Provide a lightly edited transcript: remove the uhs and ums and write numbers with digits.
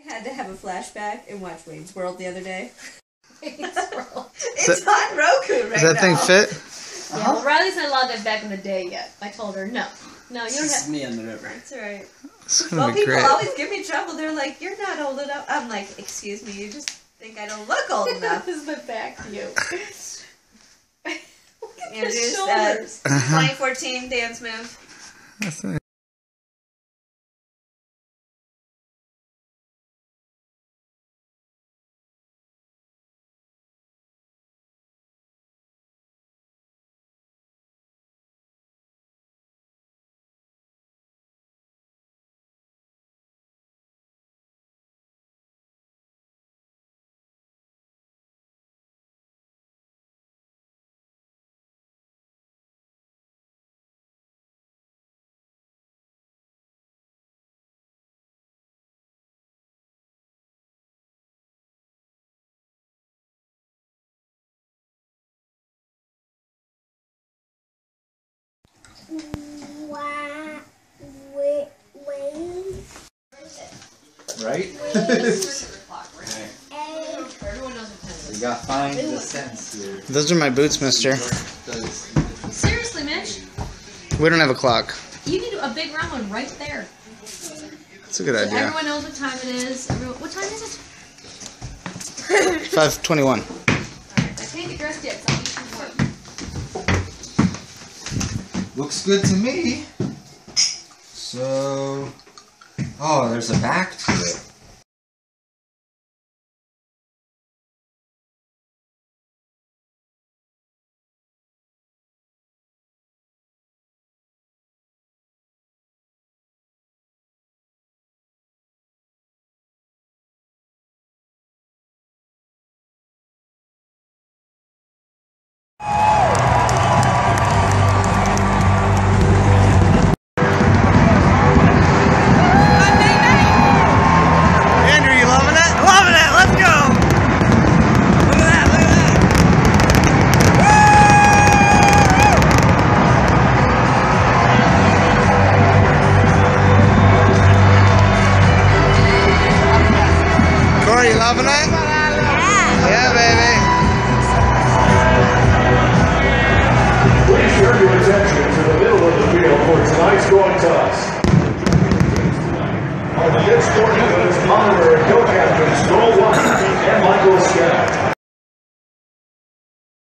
I had to have a flashback and watch Wayne's World the other day. Wayne's World. It's on Roku right now. Does that thing fit? Yeah, well, Riley's not allowed that back in the day yet. I told her, no. No, you don't This have... is me on the river. That's right. It's gonna Well, be people great. always give me trouble. They're like, you're not old enough. I'm like, excuse me, you just think I don't look old enough. This is the back view. Introduce shoulders. 2014 dance move. That's nice. Right? Everyone knows what time it We is. gotta find the sense here. Those are my boots, mister. Seriously, Mitch? We don't have a clock. You need a big round one right there. It's a good So idea. everyone knows what time it is. What time is it? 5:21. Alright, I can't get dressed yet, so I'll do some work. Looks good to me. So, oh, there's a back to it.